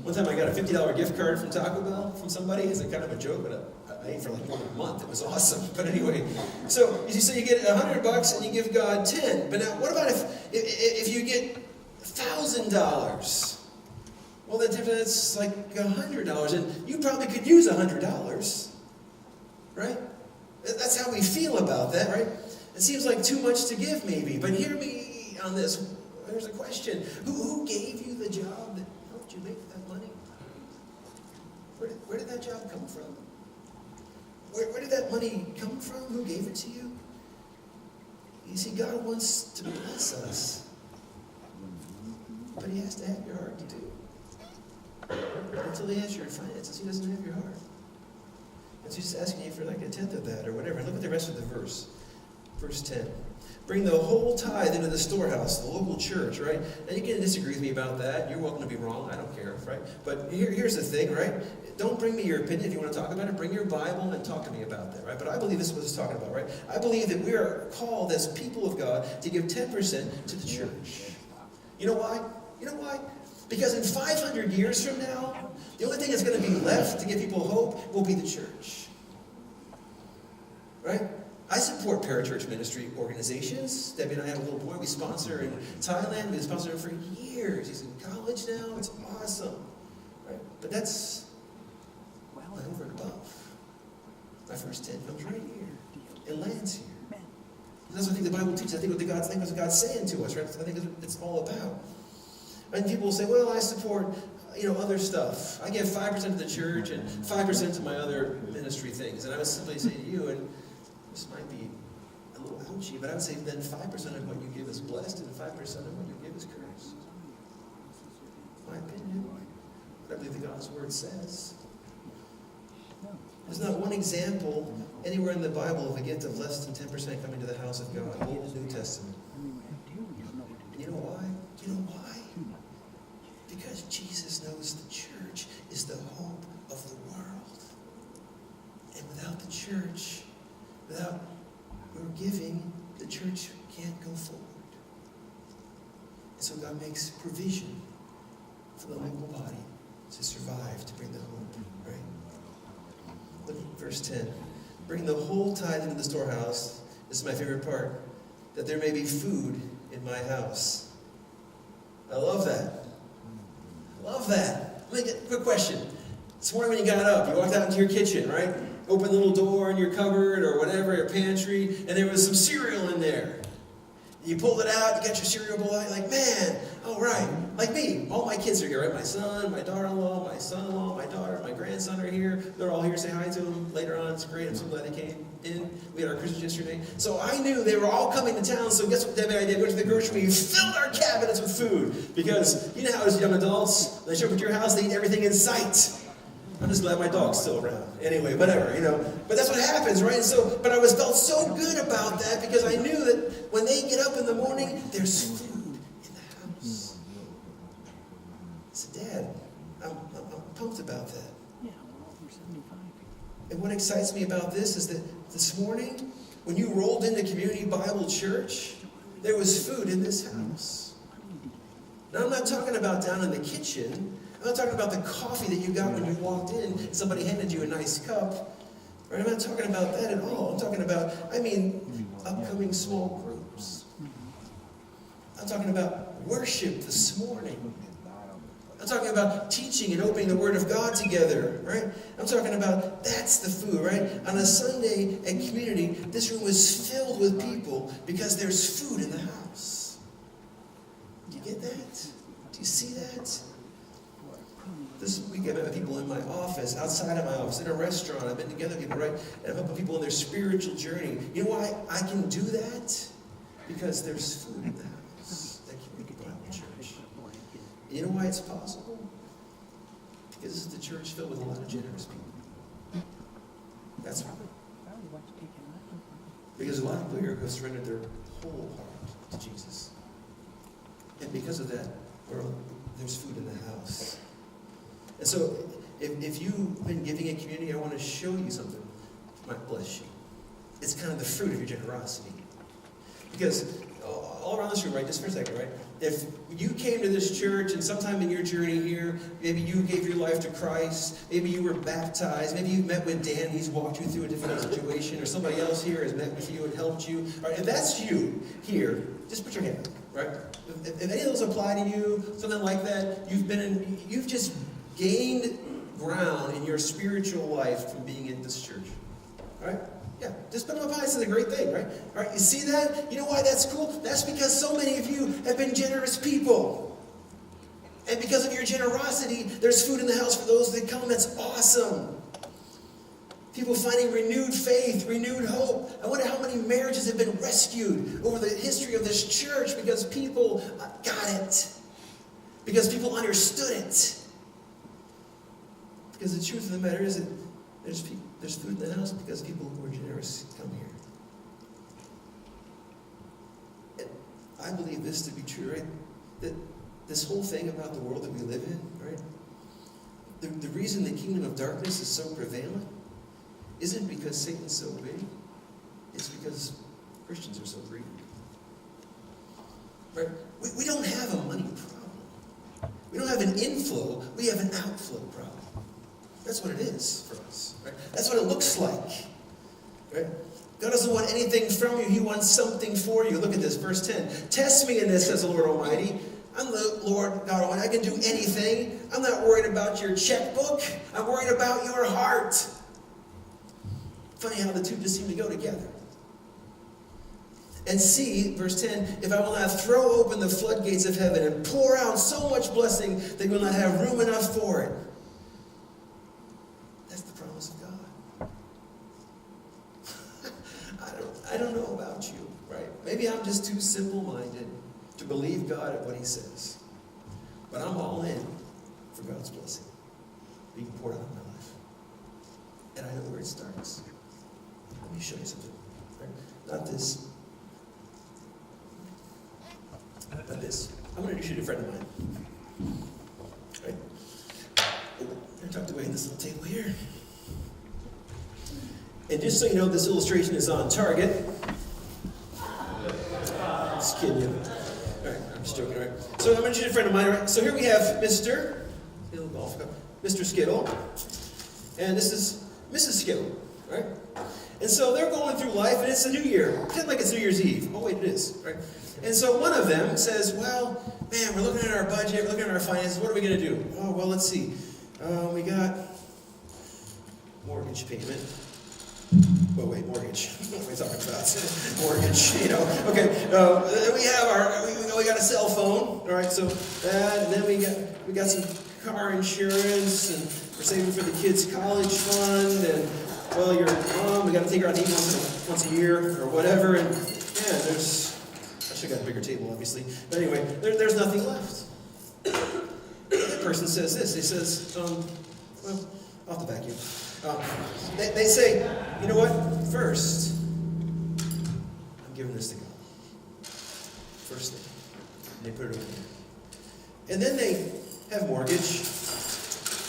One time I got a $50 gift card from Taco Bell from somebody. It's a kind of a joke, but I ate for like more than a month. It was awesome. But anyway, so you get $100 and you give God 10. But now, what about if you get $1,000? Well, that's like $100, and you probably could use $100, right? That's how we feel about that, right? It seems like too much to give, maybe. But hear me on this. There's a question. Who gave you the job that helped you make that money? Where did that job come from? Where did that money come from? Who gave it to you? You see, God wants to bless us, but he has to have your heart too. Until he has your finances, he doesn't have your heart. And so he's just asking you for like a tenth of that or whatever. Look at the rest of the verse. Verse 10. Bring the whole tithe into the storehouse, the local church, right? Now you can disagree with me about that. You're welcome to be wrong. I don't care, right? But here's the thing, right? Don't bring me your opinion. If you want to talk about it, bring your Bible and talk to me about that, right? But I believe this is what it's talking about, right? I believe that we are called as people of God to give 10% to the church. You know why? You know why? Because in 500 years from now, the only thing that's going to be left to give people hope will be the church. Right? I support parachurch ministry organizations. Debbie and I have a little boy we sponsor in Thailand. We've sponsored him for years. He's in college now. It's awesome. Right? But that's over and above. My first 10 comes right here. It lands here. That's what I think the Bible teaches. I think what God's saying to us, right? I think that's what it's all about. And people will say, well, I support, other stuff. I give 5% to the church and 5% to my other ministry things. And I would simply say to you, and this might be a little ouchy, but I would say then 5% of what you give is blessed and 5% of what you give is cursed. My opinion. But I believe that God's word says. There's not one example anywhere in the Bible of a gift of less than 10% coming to the house of God, Old and New Testament. And you know why? You know why? Because Jesus knows the church is the hope of the world. And without the church, without your giving, the church can't go forward. And so God makes provision for the local body to survive, to bring the hope, right? Look at verse 10. Bring the whole tithe into the storehouse. This is my favorite part. That there may be food in my house. I love that. Love that. Let me get a quick question. This morning when you got up, you walked out into your kitchen, right? Open the little door in your cupboard or whatever, your pantry, and there was some cereal in there. You pulled it out, you got your cereal bowl out, you're like, man, all right. Like me, all my kids are here, right? My son, my daughter-in-law, my son-in-law, my daughter, my grandson are here. They're all here. Say hi to them later on. It's great. I'm so glad they came in. We had our Christmas yesterday. So I knew they were all coming to town, so guess what Debbie and I did? Go to the grocery, we filled our cabinets with food. Because you know how as young adults, when they show up at your house, they eat everything in sight. I'm just glad my dog's still around. Anyway, whatever, But that's what happens, right? So, but I felt so good about that because I knew that when they get up in the morning, there's food in the house. So, Dad, I'm pumped about that. And what excites me about this is that this morning, when you rolled into Community Bible Church, there was food in this house. Now, I'm not talking about down in the kitchen. I'm not talking about the coffee that you got when you walked in. Somebody handed you a nice cup. Right? I'm not talking about that at all. I'm talking about, upcoming small groups. I'm talking about worship this morning. I'm talking about teaching and opening the Word of God together, right? I'm talking about that's the food, right? On a Sunday at Community, this room was filled with people because there's food in the house. Do you get that? Do you see that? This week I've met with people in my office, outside of my office, in a restaurant. I've been together with people, right? And I've met with people in their spiritual journey. You know why I can do that? Because there's food in the house. That Community Bible Church. You know why it's possible? Because this is the church filled with a lot of generous people. That's why. Because a lot of people here have surrendered their whole heart to Jesus. And because of that, there's food in the house. And so, if you've been giving in community, I want to show you something. Might bless you. It's kind of the fruit of your generosity. Because all around this room, right, just for a second, right? If you came to this church and sometime in your journey here, maybe you gave your life to Christ, maybe you were baptized, maybe you met with Dan, he's walked you through a difficult situation, or somebody else here has met with you and helped you. All right, if that's you here, just put your hand up, right? If any of those apply to you, something like that, you've just gained ground in your spiritual life from being in this church. All right? Yeah, just put them up high. This is a great thing, right? All right, you see that? You know why that's cool? That's because so many of you have been generous people. And because of your generosity, there's food in the house for those that come. That's awesome. People finding renewed faith, renewed hope. I wonder how many marriages have been rescued over the history of this church because people got it. Because people understood it. Because the truth of the matter is that there's food in the house because people who are generous come here. And I believe this to be true, right? That this whole thing about the world that we live in, right? The reason the kingdom of darkness is so prevalent isn't because Satan's so big. It's because Christians are so greedy. Right? We don't have a money problem. We don't have an inflow. We have an outflow problem. That's what it is for us. Right? That's what it looks like. Right? God doesn't want anything from you. He wants something for you. Look at this, verse 10. Test me in this, says the Lord Almighty. I'm the Lord God Almighty. I can do anything. I'm not worried about your checkbook. I'm worried about your heart. Funny how the two just seem to go together. And see, verse 10, if I will not throw open the floodgates of heaven and pour out so much blessing that you will not have room enough for it. That's the promise of God. I don't know about you, right? Maybe I'm just too simple-minded to believe God at what he says. But I'm all in for God's blessing being poured out in my life. And I know where it starts. Let me show you something. Right? Not this. Not this. I'm going to introduce you to a friend of mine. Right? I'm tucked away in this little table here. And just so you know, this illustration is on target. Just kidding you. All right, I'm just joking, right? So I'm going to introduce you to a friend of mine, right? So here we have Mr. Skittle. And this is Mrs. Skittle, right? And so they're going through life, and it's a new year. Pretend like it's New Year's Eve. Oh, wait, it is, right? And so one of them says, well, man, we're looking at our budget, we're looking at our finances. What are we going to do? Oh, well, let's see. We got mortgage payment. Oh, wait, mortgage. What are we talking about? Mortgage, you know. Okay, we got a cell phone, all right, so that, and then we got some car insurance, and we're saving for the kids' college fund, and, well, your mom, we got to take her out to eat once a year, or whatever, and, yeah, I should have got a bigger table, obviously, but anyway, there's nothing left. That person says this, he says, well, off the vacuum. They say, you know what? First, I'm giving this to God. First thing. And they put it over there. And then they have mortgage.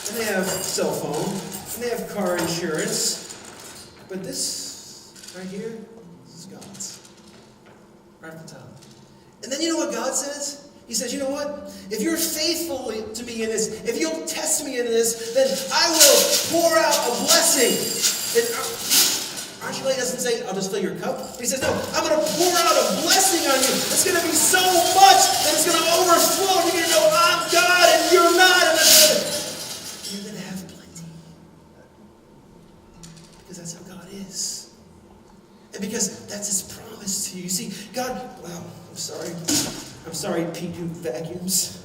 And they have cell phone. And they have car insurance. But this right here, this is God's. Right at the top. And then you know what God says? He says, you know what? If you're faithful to me in this, if you'll test me in this, then I will pour out a blessing. And Archie doesn't say, I'll just fill your cup. He says, no, I'm going to pour out a blessing on you. It's going to be so much that it's going to overflow. And you're going to know I'm God and you're not. And you're going to have plenty. Because that's how God is. And because that's his promise to you. You see, God, wow, I'm sorry, Pete, who vacuums.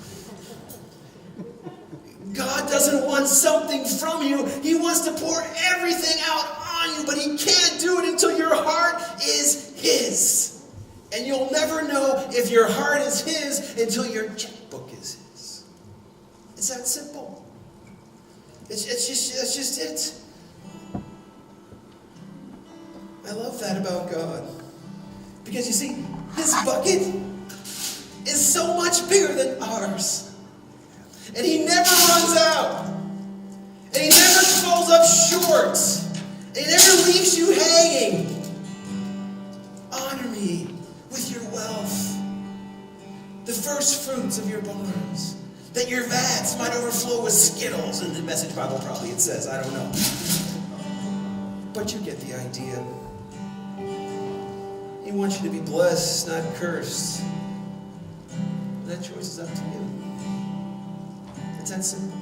God doesn't want something from you. He wants to pour everything out on you, but he can't do it until your heart is his. And you'll never know if your heart is his until your checkbook is his. It's that simple. That's just it. I love that about God. Because you see, his bucket is so much bigger than ours. And he never runs out. And he never falls up short. And he never leaves you hanging. Honor me with your wealth. The first fruits of your barns. That your vats might overflow with Skittles. In the Message Bible probably it says, I don't know. But you get the idea. He wants you to be blessed, not cursed. That choice is up to you. It's that simple.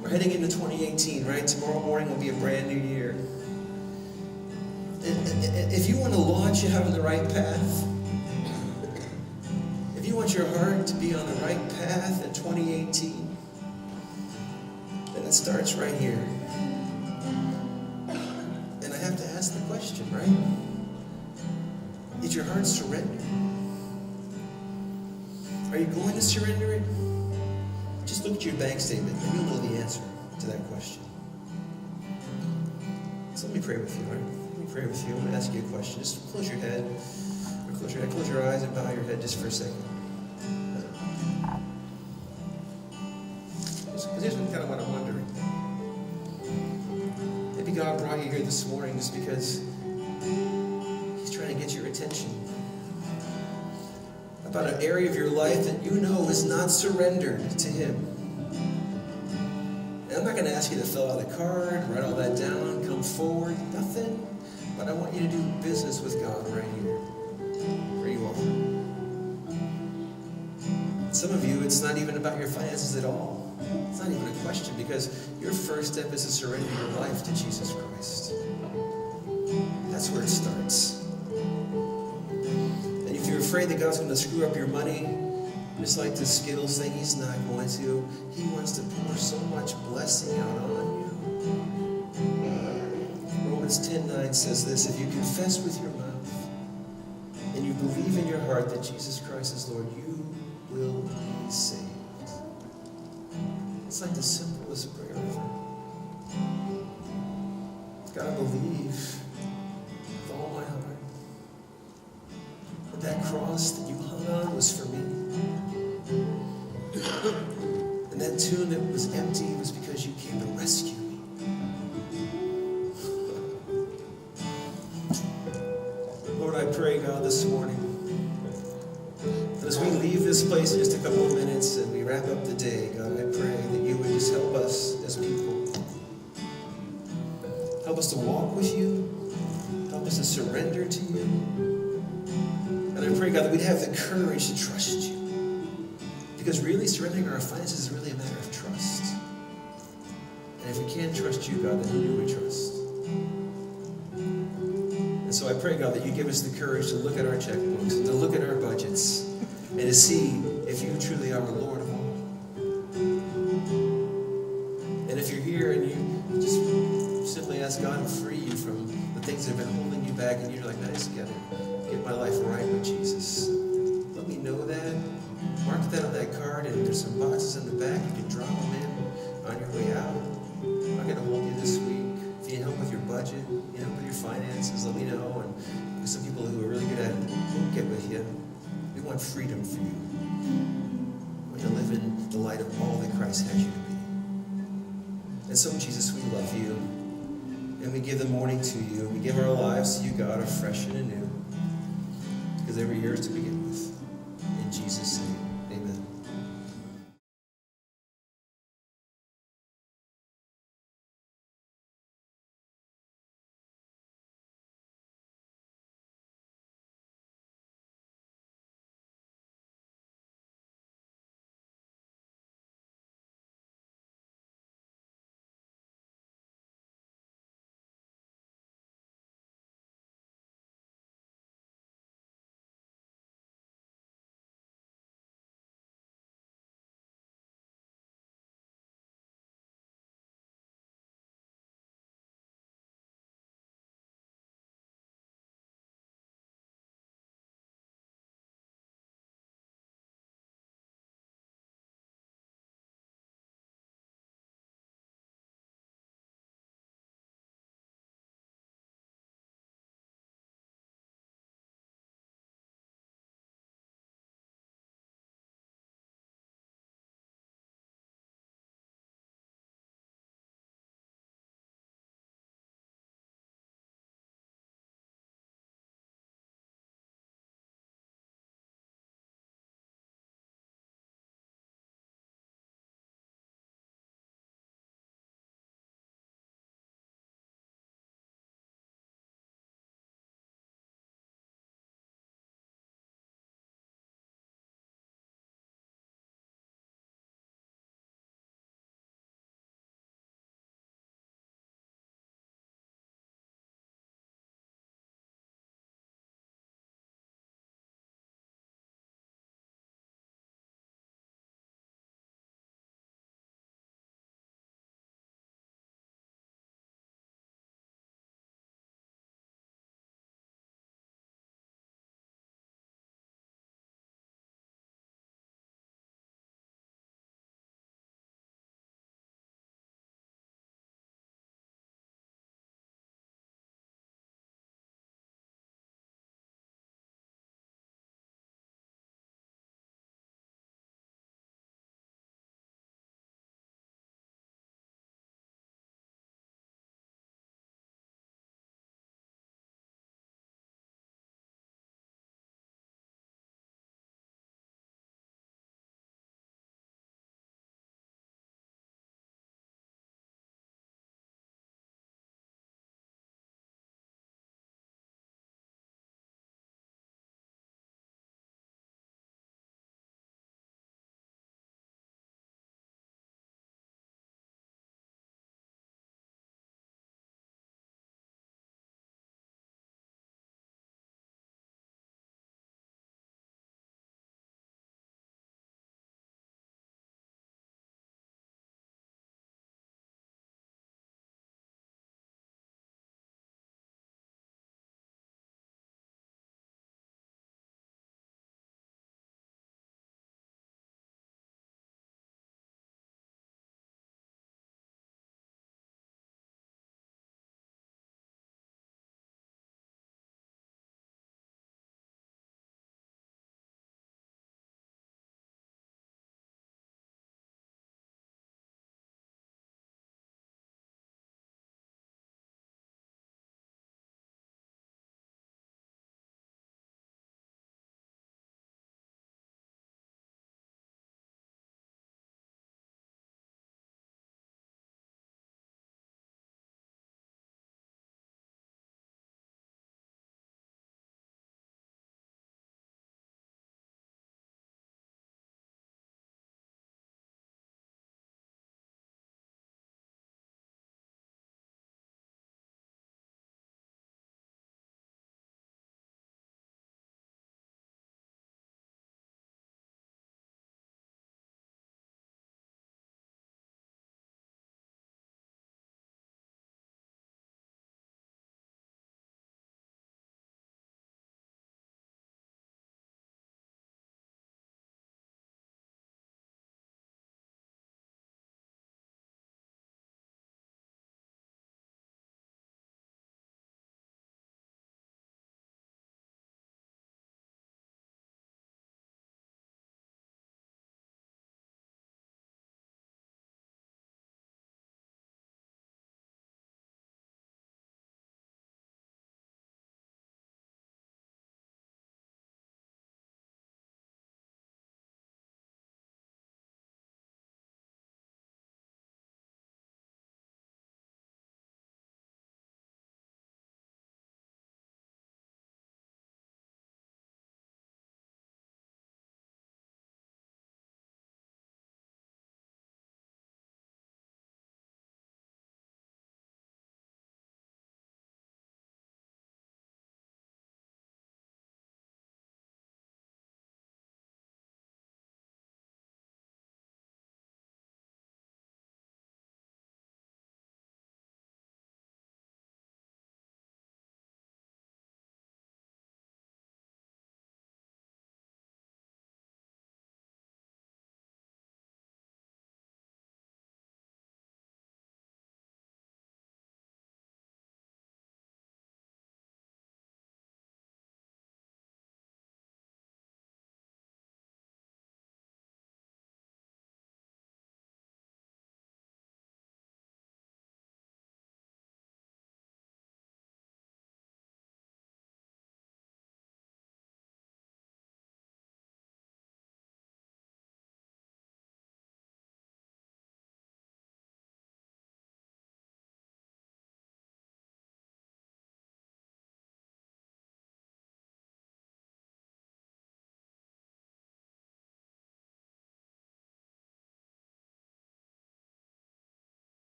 We're heading into 2018, right? Tomorrow morning will be a brand new year. If you want to launch out on the right path, if you want your heart to be on the right path in 2018, then it starts right here. ask the question, right? Is your heart surrendered? Are you going to surrender it? Just look at your bank statement and you'll know the answer to that question. So let me pray with you, all right? Let me pray with you. I'm going to ask you a question. Just close your head. Or close your eyes and bow your head just for a second. Because here's kind of what I'm wondering. Maybe God brought you here this morning just because He's trying to get your attention about an area of your life that you know is not surrendered to Him. And I'm not going to ask you to fill out a card, write all that down, come forward, nothing. But I want you to do business with God right here, where you are. Some of you, it's not even about your finances at all. It's not even a question, because your first step is to surrender your life to Jesus Christ. That's where it starts. And if you're afraid that God's going to screw up your money, just like the Skittles thing, He's not going to. He wants to pour so much blessing out on you. Romans 10:9 says this: if you confess with your mouth and you believe in your heart that Jesus Christ is Lord, you will be saved. It's like the simplest prayer ever. God, I believe with all my heart that that cross that you hung on was for me. And that tomb that was empty was because you came to rescue me. Lord, I pray, God, this morning, that as we leave this place in just a couple of minutes and we wrap up the day, God, I pray that you would just help us as people. Help us to walk with you. Help us to surrender to you. And I pray, God, that we'd have the courage to trust you. Because really, surrendering our finances is really a matter of trust. And if we can't trust you, God, then who do we trust? And so I pray, God, that you give us the courage to look at our checkbooks and to look at our budgets and to see if you truly are Lord of all. And if you're here and you just simply ask God to free you from the things that have been holding you back, and you're like, I just got to get my life right with Jesus. Let me know that. Mark that on that card, and there's some boxes in the back. You can drop them in on your way out. I'm going to hold you this week. If you need help with your budget, you know, with your finances, let me know. And there's some people who are really good at it, we'll get with you. We want freedom for you. We want to live in the light of all that Christ has you to be. And so, Jesus, we love you. And we give the morning to you. We give our lives to you, God, afresh and anew. Because every year is to begin.